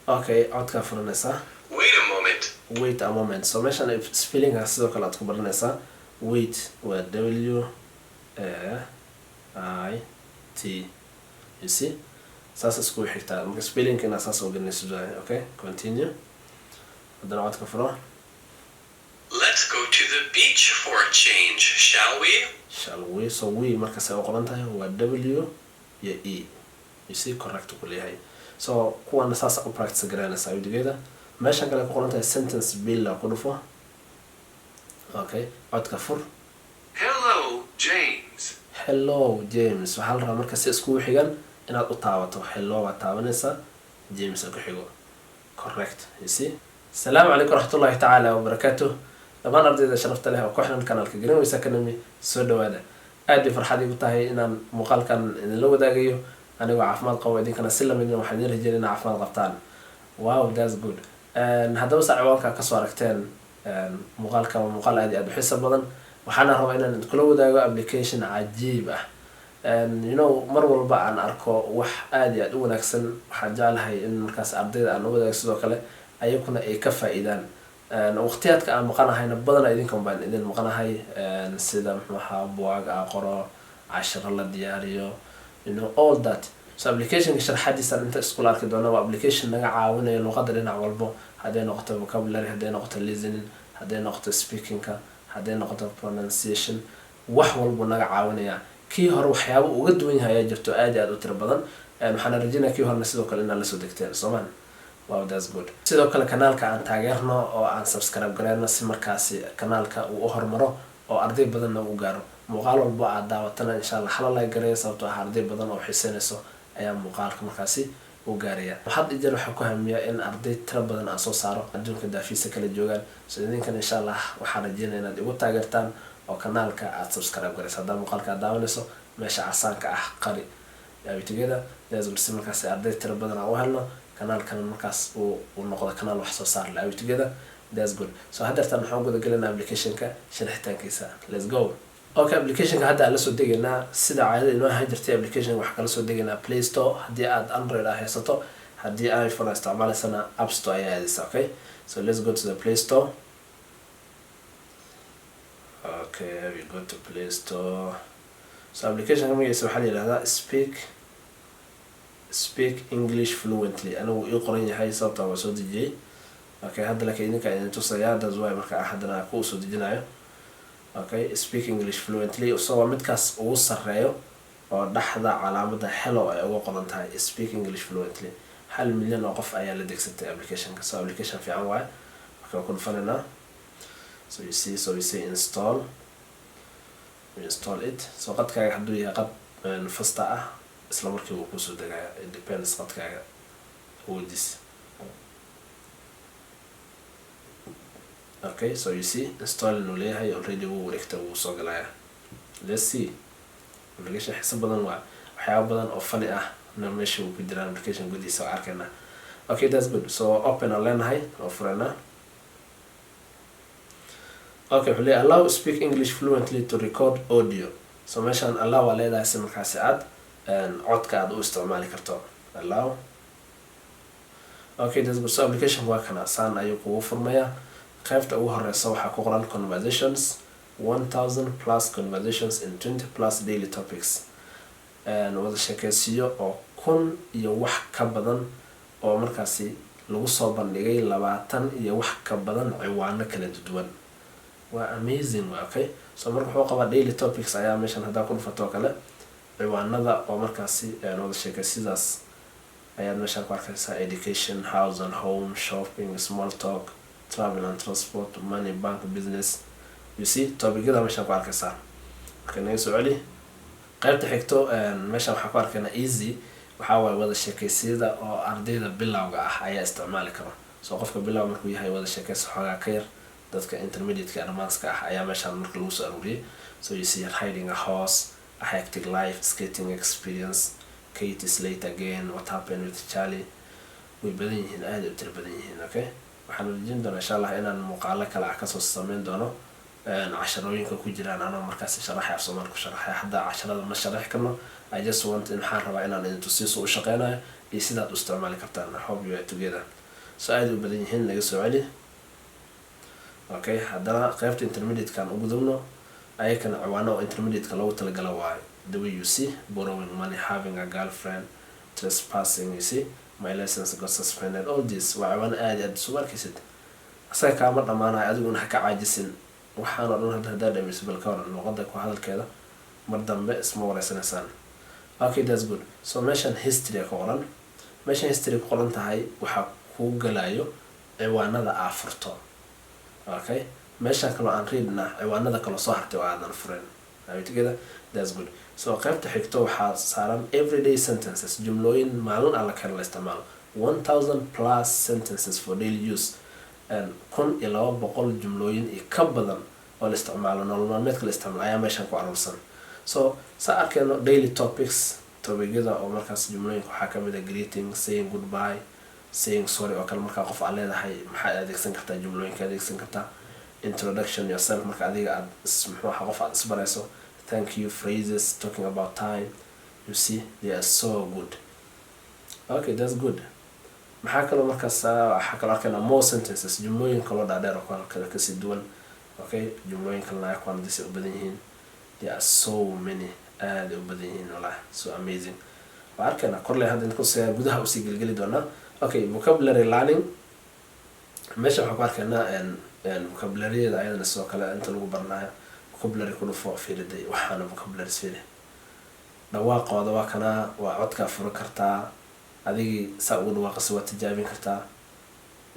Okay, codka furanaysa. Wait a moment. So meeshan spelling sidoo kale aad ku baranaysaa. Wait waa W I T. You see? Saas isku xigtaa. Marka spelling ina saas oo gelinayso. Okay, continue. Hadana codka furo. Let's go to the beach for a change, shall we? Shall we? So we marka say qoran tahay waa W iyo E. You see correct ku leeyahay. So kuwan saas u practice garanaysaa widigeeda. meeshan kale ku qoran tahay sentence bill ku dhufo. Okay, codka fur. Hello, James. Hello, James. Waxa la rabaa marka si isku xigan inaad u taabato. Hello waa taabanaysa. James ku xigo. Correct. You see? Assalamu alaykum warahmatullahi ta'ala wa barakatuh. Dhammaan ardayda sharafta leh oo ku xiran kanaalka Greenways Academy soo dhawaada. Aad iyo farxad igu tahay inaan muuqaalkan idin la wadaagayo anigoo caafimaad qabo idinkana si lamid ah waxaan idin rajeynaa inaad caafimaad qabtaan. Wow, that's good. haddaba saaciibalka ka soo aragteen muuqaalka waa muuqaal aad iyo aad u xiiso badan. waxaan rabaa inaan kula wadaago application cajiib ah. mar walba aan arko wax aad iyo aad u wanaagsan waxaan jeclahay in markaas ardayda aan u wadaago sidoo kale ayaguna ay ka faa'iidaan. waqtiyaadka aan maqanahayna badan idinkan baan idin maqanahay sida maxaa buug qoro casharo la diyaariyo all that. So application sharaxadiisa inta isku arki doona waa application naga caawinayo luqadda dhinac walba haday noqoto vocabulary haday noqoto listening haday noqoto speaking haday noqoto pronunciation wax walba naga caawinaya. kii hore waxyaabo uga duwan yahay ayaa jirto aad iyo aad u tiro badan. waxaan rajaynayaa kii hore sidoo kale inaad la soo degteen Soomaan. Wow, that's good. sidoo kale kanaalka aan taageerno oo aan subscribe gareyno si markaasi kanaalka uu u hormaro oo arday badan u gaaro. muuqaal walba aad daawatana insha Allah xalal ay gareeyo sababtoo ah arday badan oo xiiseynayso ayaa muuqaalka markaasi u gaaraya. waxaad ijar waxa ku hamiya in arday tiro badan aan soo saaro adduunka daafiisa kala joogan. idinkan insha Allah waxaan rajaynayaa inaad igu taageertaan oo kanaalka aad subscribe gareyso. hadaa muuqaalka aad daawanayso meesha casaanka ah qari yaa together there's good markaasi arday tiro badan aan u helno kanaalkan markaas uu noqdo kanaal wax soo saar la together. That's good. So hadartan waxaan guda galinaa applicationka sharaxitaankiisa. Let's go. Okay, applicationka hadda la soo degaynaa sida caadada inoo ahaan jirtay. application waxa kala soo degaynaa Play Store haddii aad Android haysato, haddii iPhone isticmaalaysana App Store ayaa aadaysa. Okay, so let's go to the Play Store. Okay, we go to Play Store. So application magaciisa waxaa la yiraahdaa Speak English Fluently. anigu ii qoran yahay sababta waa soo dejiyay. Okay, hadda laakiin idinka idin tusaya that's why marka hadana ku soo dejinayo. Okay, Speak English Fluently. so waa midkaas ugu sareeyo oo dhaxda calaamada hello ay ugu qoran tahay Speak English Fluently. 1 milyan oo qof ayaa la degsatay applicationka. so application fiican waay. waxaan ku dhufanayna. so you see install. we install it. so qadkaaga haduu yahay qad fasta ah isla markii uu ku soo degaya. it depends qadkaaga woodis. Okay, so you see install no leeyahay already wuu wareegta wuu soo galaya. Let's see. application xisaab badan waa waxyaabo badan oo funny ah na meesha uu ku jira application gudihiisa oo arkayna. Okay, that's good. so open and learn oo furana. Okay, we allow Speak English Fluently to record audio. so meeshan allow waa leedahay si markaasi aad codka aad u isticmaali karto. allow. Okay, that's good. so application waa kana saan ayuu kugu furmaya. qaybta ugu horeysa waxa ku qoran conversations 1000 plus conversations in 20 plus daily topics. wada sheekaysiyo oo kun iyo wax ka badan oo markaasi lagu soo bandhigay 20 iyo wax ka badan ciwaano kala duwan. waa amazing. okay, so marka wuxuu qabaa daily topics ayaa meeshan hadaa ku dhufato kale ciwaanada oo markaasi wada sheekaysidaas ayaa meeshan ku arkaysaa education, house and home, shopping, small talk, travel and transport, money, bank, business. you see topic-yada meesha ku arkaysaa. marka naga soo celi qaybta xigto meesha waxa ku arkayna easy waxa way wada sheekaysiyada oo ardayda bilowga ah ayaa isticmaali karo. so qofka bilow markuu yahay wada sheekaysi xogaa ka yar dadka intermediate-ka advanced-ka ah ayaa meesha marka lagu soo aruuriyay. so you see hiding a horse, a hectic life, skating experience, Kate is late again, what happened with Charlie. way badan yihiin aad u tir badan yihiin. okay, waxaan rajin doonaa insha Allah inaan muuqaalo kale ah ka soo sameyn doono casharooyinka ku jiraan anoo markaas sharaxay Soomaaliya ku sharaxay hadda casharada ma sharax karno. I just want in waxaan rabaa inaan idin tusiyo u shaqeynayo iyo sidaad u isticmaali kartaan. I hope you are together. So aad u badan yihiin laga soo celi. Okay, haddana qaybta intermediate-kan ugu gudubno ayakana ciwaano oo intermediate-ka loogu talagala waayo. The way you see, borrowing money, having a girlfriend, trespassing, you see, my license got suspended, all this waa ciwaano aad aad isu markisid. asaga kaama dhamaanayo adiguna ha ka caajisin waxaan oo dhan haddaa dhamayso bal ka waran luqadda ku hadalkeeda mar dambe isma wareysanaysaan. Okay, that's good. So meeshan history ku qoran. meeshan history ku qoran tahay waxaa kuu galayo ciwaanada aa furto. Okay, meeshan kaloo aan readna ciwaanada kaloo soo hartay oo aadan furin. Are you together? That's good. So qaybta xigto waxaa saaran everyday sentences, jumlooyin maalin alla kale la isticmaalo. 1000 plus sentences for daily use. And 1200 jumlooyin iyo ka badan oo la isticmaalo nolol maalmeedka la isticmaalo ayaa meeshan ku aruursan. So saa arkayno daily topicyada oo markaas jumlooyinka waxaa kamid ah greeting, saying goodbye, saying sorry oo kale markaa qof aad leedahay maxaa adeegsan kartaa jumlooyinka adeegsan kartaa. Introduction yourself marka adiga aad muxuu ahaa qof aad isbarayso. Thank you phrases, talking about time. You see, they are so good. Okay, that's good. maxaa kaloo markaas waxaa kaloo arkayna more sentences, jumlooyin kaloo dhaadheer oo kale kasii duwan. Okay, jumlooyin kalena ay kuwan disi u badan yihiin. There are so many, aad u badan yihiin walahi, so amazing. waa arkayna korley hadda ku soo gudaha usii gelgeli doonaa. Okay, vocabulary learning meesha waxaan ku arkaynaa vocabulary-da ayadana sidoo kale inta lagu baranayo vocabulary ku dhufo fiiriday waxaana vocabulary fiiri dhawaaqooda waa kana waa codka furo kartaa adigi saa ugu dhawaaqaysa waa tijaabin kartaa.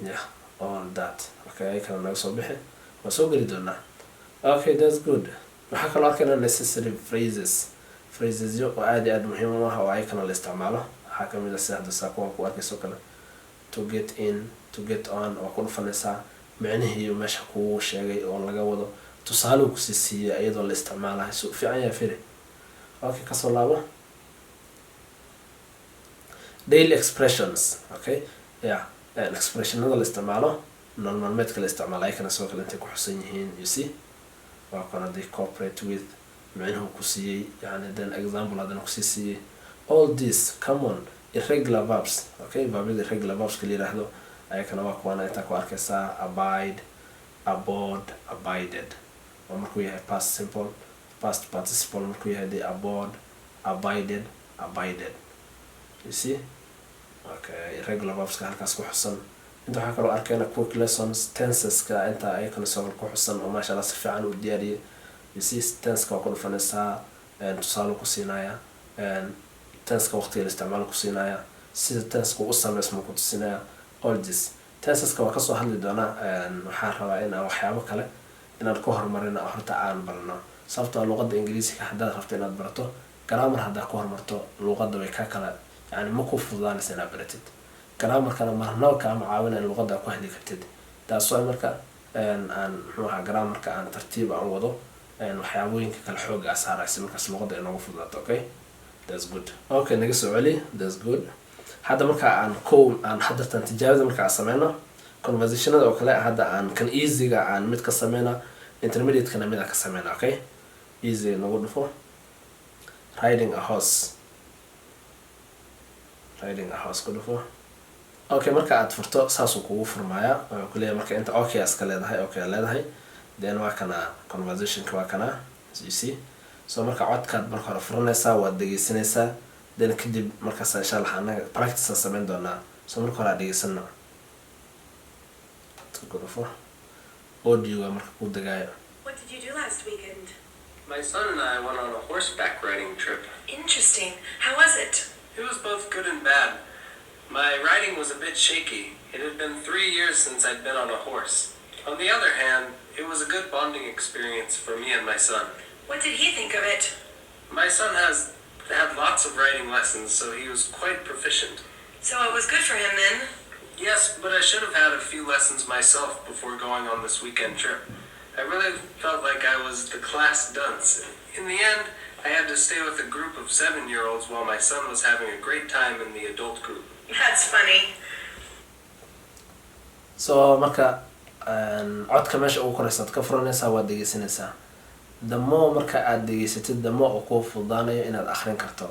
Yeah, all that. Okay, kana naga soo bixi waa soo geli doonaa. Okay, that's good. waxaa kaloo arkaynaa necessary phrases yo oo aad iyo aad muhiim u ah oo ayakana la isticmaalo. waxaa kamid ah sida hadda saa kuwan ku arkayso kale to get in, to get on oo ku dhufanaysaa macnihii iyo meesha kuu sheegay oo laga wado tusaale ku sii siiyay iyadoo la isticmaalayo si fiican yahay firi. Okay, kasoo laabo daily expressions. Okay, yeah, expressionada la isticmaalo nolol maalmeedka la isticmaalo ayakana sidoo kale intay ku xusan yihiin. You see, waa kana they cooperate with macnuhu ku siiyay yani then example hadana ku sii siiyay. All this come on irregular verbs. Okay, verbs irregular verbs kali yiraahdo ayakana waa kuwana inta ku arkaysaa abide, abode, abided. oo markuu yahay past simple, past participle markuu yahay they abode, abided, abided. You see? Okay, irregular verbs ka halkaas ku xusan. inta waxaa kaloo arkayna quick lessons, tenses ka inta ayakana soo ku xusan oo masha Allah si fiican u diyaariyay. You see, tense ka ku dhufanaysaa tusaale ku siinaya tense ka waqtiga la isticmaalo ku siinaya sida tense ku u sameysmo ku tusinaya. all this tenses ka waa kasoo hadli doonaa. waxaan rabaa in aan waxyaabo kale inaan ku horumarino horta aan barno sababtoo luqadda ingiriisiga haddaad rabto inaad barato grammar haddaad ku horumarto luqadda way ka kala yani ma ku fududaanaysa inaad baratid. grammarkana marnaba kaama caawina in luqadda ku hadli kartid. taas waa marka aan muxuu ahaa grammarka aan tartiib aan wado waxyaabooyinka kale xoog ah saaraysa markaas luqadda inoogu fududaato. Okay, that's good. Okay, naga soo celi. That's good. hadda marka aan hadda tan tijaabada marka aan sameyno conversationada oo kale hadda aan kan easy-ga aan mid ka sameyna intermediate kana mid ka sameyna. Okay, easy nagu dhufo riding a horse, riding a horse ku dhufo. Okay, marka aad furto saas uu kugu furmaya oo kaliya marka inta okay aska leedahay okay leedahay then waa kana conversation ka waa kana. You see, so marka codkaad marka hore furanaysaa waad dhegeysanaysaa then kadib markaas insha Allah anaga practice sameyn doonaa. so marka hore dhegeysano tugurufo audio marka ku dagaayo. What did you do last weekend? My son and I went on a horseback riding trip. Interesting. How was it? It was both good and bad. My riding was a bit shaky. It had been 3 years since I'd been on a horse. On the other hand, it was a good bonding experience for me and my son. What did he think of it? My son has had lots of riding lessons, so he was quite proficient. So it was good for him then? Yes, but I should have had a few lessons myself before going on this weekend trip. I really felt like I was the class dunce. In the end, I had to stay with a group of 7-year-olds while my son was having a great time in the adult group. That's funny. So marka codka meesha ugu koraysa ka furanaysaa waad dhegeysanaysaa. the more marka aad dhegeysatid the more oo ku fududaanayo inaad akhrin karto.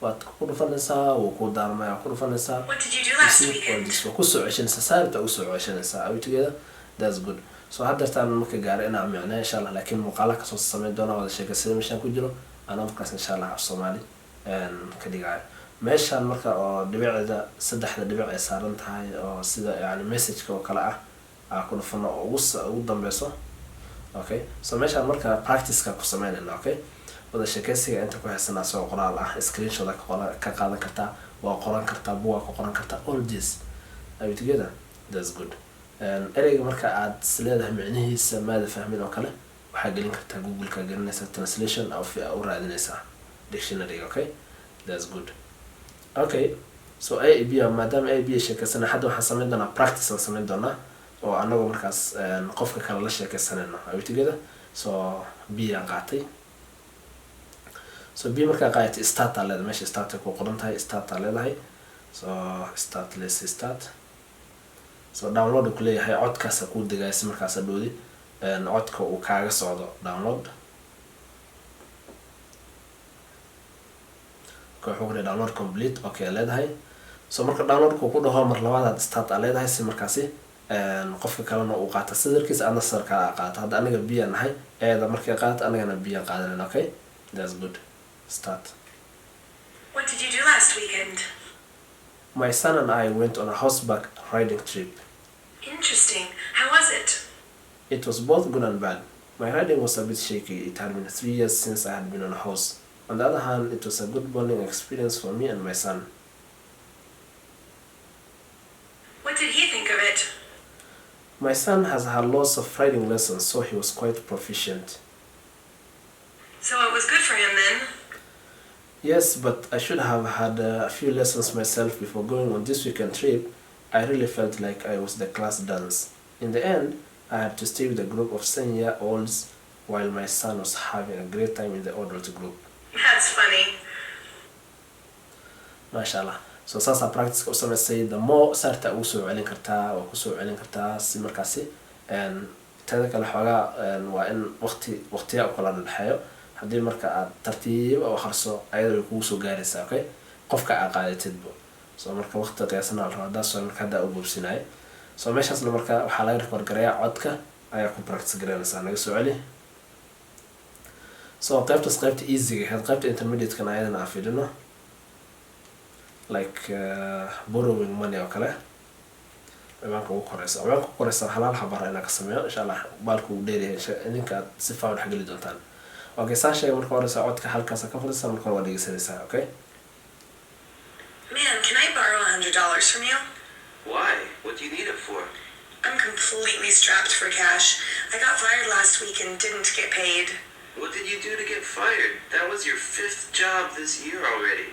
waad ku dhufanaysaa wuu ku daarmaya ku dhufanaysaa What did you do last weekend? waa kusoo ceshanaysaa saarta usoo ceshanaysaa are we together that's good so haddeertaan marka gaaro inaan micnaa insha allah laakiin muuqaalaha kasoo sameyn doona wada sheeka sida meeshaan ku jiro anaa markaas insha allah af soomaali ka dhigayo meeshaan marka oo dhibicda saddexda dhibic ay saaran tahay oo sida yani messageka oo kale ah ku dhufano oo ugu dambeyso okay so meeshaan marka practice-ka ku sameynayna okay wada sheekaysiga inta ku haysanaa soo qoraal ah screenshot ka qaadan kartaa waa qoran kartaa buuga ku qoran kartaa all this are we together that's good ereyga marka aad isleedahay micnihiisa maada fahmin oo kale waxaa gelin kartaa google-ka gelinaysa translation u raadinaysaa dictionary okay that's good okay so a b maadaama a b sheekaysana hadda waxaan sameyn doonaa practice aan sameyn doonaa oo anagoo markaas qofka kale la sheekaysanayno are we together so b aan qaatay so b markaa qaatay start aa leedahay meesha start ku qoran tahay start aa leedahay so start let's start so download ku leeyahay codkaas ku degay si markaas dhoodi codka uu kaaga socdo download ko wuxuu download complete okay leedahay so marka download ku dhaho mar labaad start aa leedahay si markaasi qofka kalena uu qaata sidarkiisa ana sarka qaata hadda aniga biya nahay eeda markay qaata anigana biya qaadanayna okay that's good start What did you do last weekend? my son and I went on a horseback riding trip. Interesting. How was it? It was both good and bad. My riding was a bit shaky. It had been 3 years since I had been on a horse. On the other hand, it was a good bonding experience for me and my son. What did he think of it? My son has had lots of riding lessons, so he was quite proficient. So it was good for him then? Yes, but I should have had a few lessons myself before going on this weekend trip. I really felt like I was the class dance. In the end, I had to stay with a group of 7-year-olds while my son was having a great time in the adult group. That's funny. MashaAllah. So saasa practice u samaysay the more sarta ugu soo celin kartaa oo ku soo celin kartaa si markaasi tada kale xoogaa waa in waqtiga u kala dhaxeeyo haddii marka aad tartiib u akhriso ayadoo kugu soo gaaraysaa okay qofka aad qaadatidba so marka waqti qiyaasana la rabaa daas marka hadda u boobsinaay so meeshaasna marka waxaa laga record gareeyaa codka ayaa ku practice gareynaysaa naga soo celi so qaybta easy-ga had qaybta intermediate-kan ayadana aan fiirino like borrowing money oo kale ciwaanka ugu koreysa halaal xabaar inaa ka sameeyo insha allah baalku uu dheeryahay idinka aad si faa u dhex geli doontaan okay saa sheega marka horeysa codka halkaas ka fadhiisa marka waa dhegeysanaysaa okay Man, can I borrow $100 from you? Why? What do you need it for? I'm completely strapped for cash. I got fired last week and didn't get paid. What did you do to get fired? That was your 5th job this year already.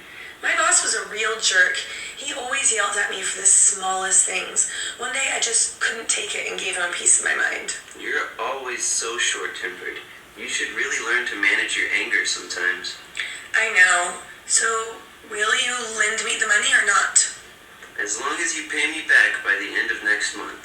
My boss was a real jerk. He always yelled at me for the smallest things. One day I just couldn't take it and gave him a piece of my mind. You're always so short-tempered. You should really learn to manage your anger sometimes. I know. So, will you lend me the money or not? As long as you pay me back by the end of next month.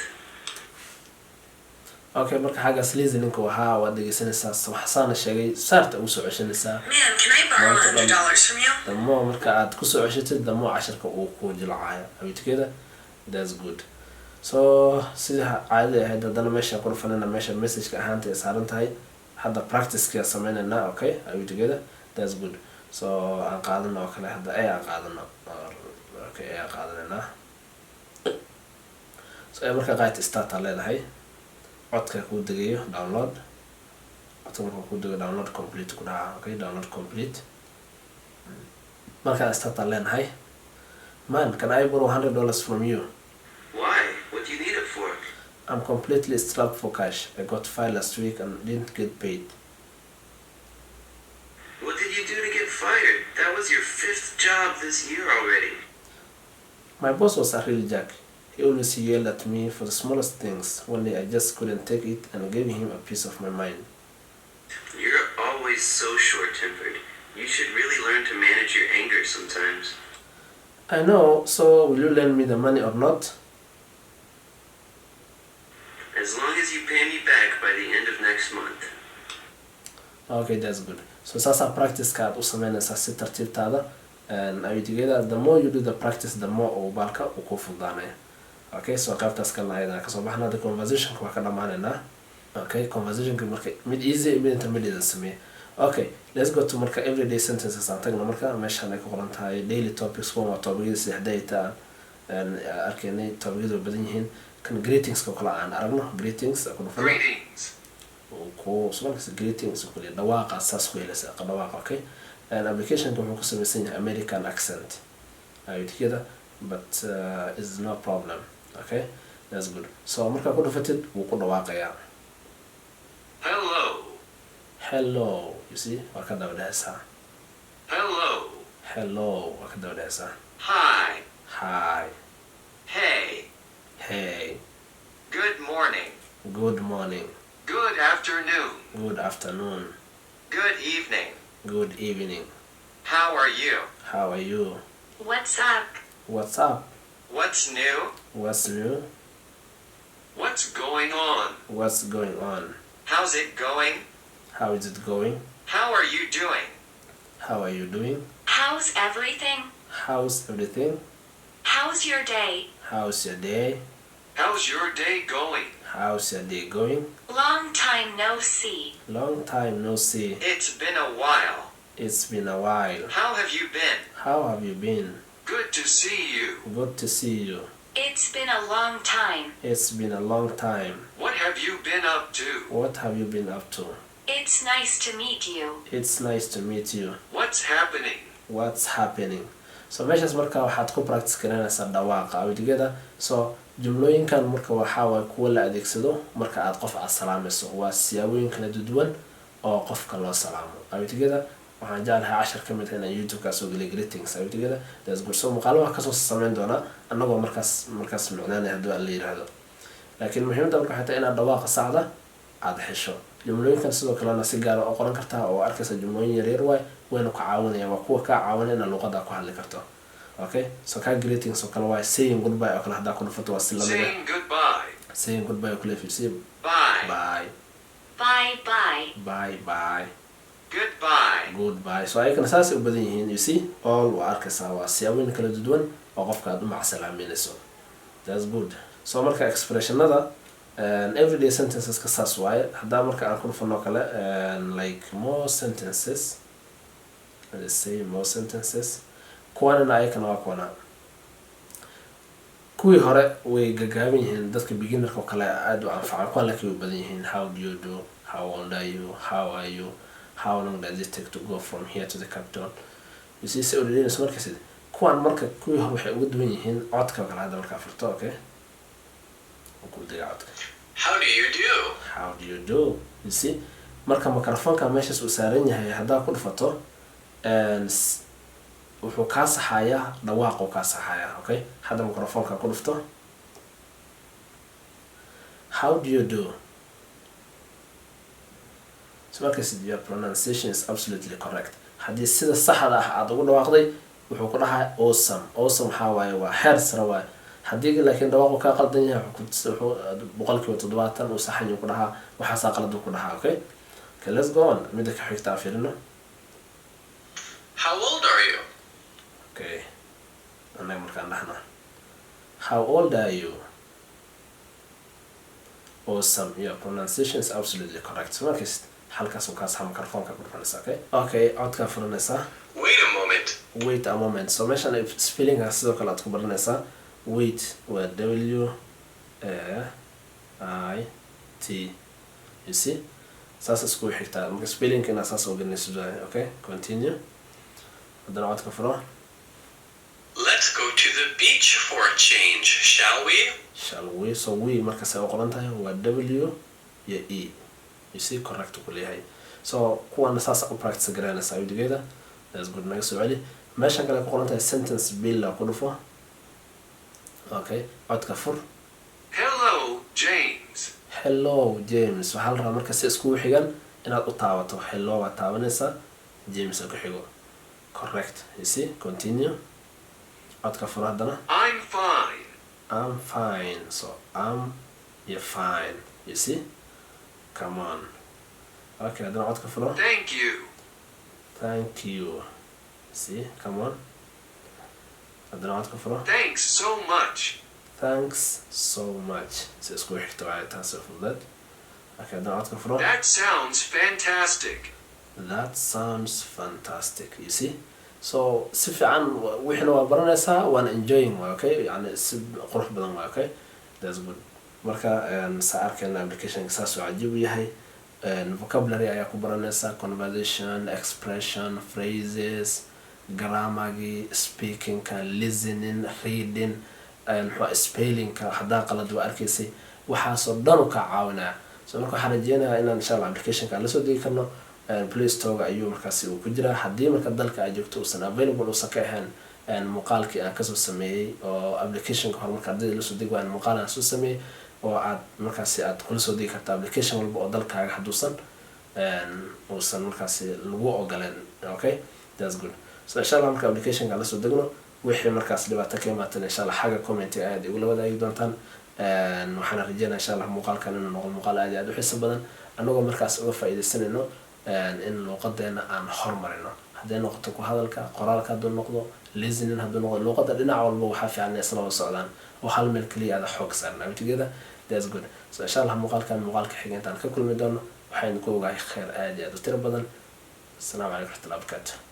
okay marka xaggaas listeningka waxaa waad dhegeysanaysaa waxaana sheegay saarta ugu soo ceshanaysaa Man, can I borrow $100 from you? damo marka aad kusoo ceshatid damo casharka uu ku jilcayo habitkeeda that's good so sida caadada ahayd haddana meesha ku dhufanayna meesha messageka ahaanta ay saaran tahay hadda practice-ka sameynayna okay habitkeeda that's good so aan qaadano oo kale hadda ay aan qaadano okay ay aan qaadanayna so ay marka qaybta start aa leedahay codka ku degayo download codka marka ku dego download complete ku dhaca okay download complete marka start aa leenahay man can I borrow $100 from you? Why? What do you need it for? I'm completely strapped for cash. I got fired last week and didn't get paid. What did you do to get fired? That was your 5th job this year already. My boss was a real jack. He always yelled at me for the smallest things. One day I just couldn't take it and gave him a piece of my mind. You're always so short-tempered. You should really learn to manage your anger sometimes. I know, so will you lend me the money or not? As long as you pay me back by the end of next month. Okay, that's good. So saasa practice-ka aad u sameynaysaa si tartiibtaada ayuu together the more you do the practice the more uu baalka uu ku fududaanaya. Okay, so qaybtaas kalena ayadana kasoo baxna hadda conversationka waa ka dhamaanaynaa. Okay, conversationka marka mid easy mid intermediate sameeye. Okay, let's go to marka everyday sentences aan tagno marka meeshaan ay ku qoran tahay daily topics waa topicyada saddexda arkaynay topicyada badan yihiin kan greetings ka kala aan aragno greetings ku dhufano ku subanka greetings ku leeyahay dhawaaqa asaas ku yeelasa dhawaaqa. Okay, application wuxuu ku samaysan yahay American accent ayuu together but is no problem. Okay, that's good. So marka ku dhufatid wuu ku dhawaaqayaa hello, you see, waa ka daba dhehaysaa hello, waa ka daba dhehaysaa hi, hey, good morning, good afternoon, good evening, how are you, what's up, what's new, what's going on, how's it going, how is it going, how are you doing, how's everything, how's your day, how's your day going, long time no see, it's been a while, how have you been, good to see you, it's been a long time, what have you been up to, it's nice to meet you, what's happening. So meeshaas marka waxaad ku practice garanaysaa dhawaaqa awgeeda. So jumlooyinkan marka waxa way kuwa la adeegsado marka aad qof salaamayso waa siyaabooyin kala duwan oo qofka loo salaamo awgeeda. waxaan jeclahay 10 kamid ah YouTube ka soo galay greetings awgeeda. That's good. So muuqaalada ka soo sameyn doona anagoo markaas macnaheedu haduu la yiraahdo, laakiin muhiimada marka xataa inaad dhawaaqa saacada aad hesho. jumlooyinkan sidoo kale si gaar ah oo qoran kartaa oo arkaysa jumlooyin yaryar wayna ku caawinayaan waa kuwa ka caawinayna luqadda ku hadli karto. Okay, so ka greetings oo kale waa saying goodbye oo kale hadaa ku dhufato waa si lamid ah saying goodbye oo kale fiirsi bye goodbye. So ay kana saasi u badan yihiin, you see all waa arkaysa waa siyaabooyin kala duwan oo qofka aad u macsalaaminayso. That's good. So marka expressionada everyday sentences ka saas waaye hadaa marka aan ku dhufano kale like more sentences, let's say more sentences kuwana ayakana waa kuwana kuwii hore way gagaaban yihiin dadka beginnerka oo kale aad u anfacaan kuwan laakiin way badan yihiin how do you do, how old are you, how are you, how long does it take to go from here to the capital. You see so already marka kuwan marka kuwii hore waxay ugu duwan yihiin codka kale hadda marka furto. Okay, how do you do, you see marka microphone-ka meeshaas uu saaran yahay hadaa ku dhufato wuxuu ka saxayaa dhawaaq oo ka saxayaa. Okay, hadda microphone-ka ku dhufto how do you do, so marka your pronunciation is absolutely correct. haddii sida saxda ah aad ugu dhawaaqday wuxuu ku dhahay awesome waxa waaye waa heer sare waaye. haddii laakiin dhawaaqo ka qaldan yahay wuxuu 70% uu saxan yahay ku dhahaa waxa qalad ku dhahaa. Okay, let's go on mid ka xigta fiirino how old are you. Okay, anay markaan dhahna how old are you, awesome, your pronunciation is absolutely correct. So markaas halkaas uu ka saxan microphone-ka ku dhufanaysa. Okay, codka furanaysa wait a moment. So meeshan spelling sidoo kale aad ku baranaysaa wait waa W-A-I-T, you see saas isku xigtaa marka spelling ina saas oo gelinayso. Okay, continue hadana codka furo let's go to the beach for a change, shall we. So we marka say oo qoran tahay waa W iyo E, you see correct ku leeyahay. So kuwan saas u practice garanaysa awgeeda. That's good. Naga soo celi meeshan kale ku qoran tahay sentence bill ku dhufo. Okay, codka fur hello James waxaa la rabaa marka si isku xigan inaad u taabato hello waa taabanaysa James ku xigo. Correct, you see. Continue codka fur hadana I'm fine. So you're fine, you see. Come on. Okay, hadana codka fur thank you. See, come on haddana codka furo Thanks so much. thanks so much si isku xigto waa taas fududeed okay haddana codka furo That sounds fantastic. that sounds fantastic you see so si fiican wixina waa baranaysaa waan enjoying waa okay yani si qurux badan waa okay that's good marka saa arkayna application saas oo cajiib u yahay vocabulary ayaa ku baranaysaa conversation expression phrases grammar-gi speaking-ka listening reading spelling-ka hadaa qalad waa arkaysay waxaasoo dhan u ka caawinaya so marka waxaan rajeynayaa inaan insha Allah application-ka la soo degi karno Play Store ayuu markaasi uu ku jiraa haddii marka dalka aad joogto uusan available uusan ka ahayn muuqaalkii aan kasoo sameeyey oo application-ka hore marka ardayda la soo degi waan muuqaal aan soo sameeyey oo aad markaasi aad kula soo degi karta application walba oo dalkaaga hadduusan uusan markaasi lagu ogoleen okay that's good so insha Allah marka application-ka la soo degno wixii markaas dhibaato ka imaatana insha Allah xagga comment aad igula wadaagi doontaan waxaan rajeynayaa insha Allah muuqaalkan inuu noqdo muuqaal aad iyo aad u xiiso badan anagoo markaas uga faa'iideysanayno in luqadeena aan horumarino hadday noqoto ku hadalka qoraalka hadduu noqdo listening hadduu noqdo luqada dhinac walba waxaa fiican inay isla wada socdaan oo hal meel keliya aada xoog saaran are we together that's good so insha Allah muuqaalkan muuqaalka xiga intaan ka kulmi doono waxaynu ku ogahay khayr aad iyo aad u tiro badan. Assalamu alaikum warahmatullahi wabarakatuh.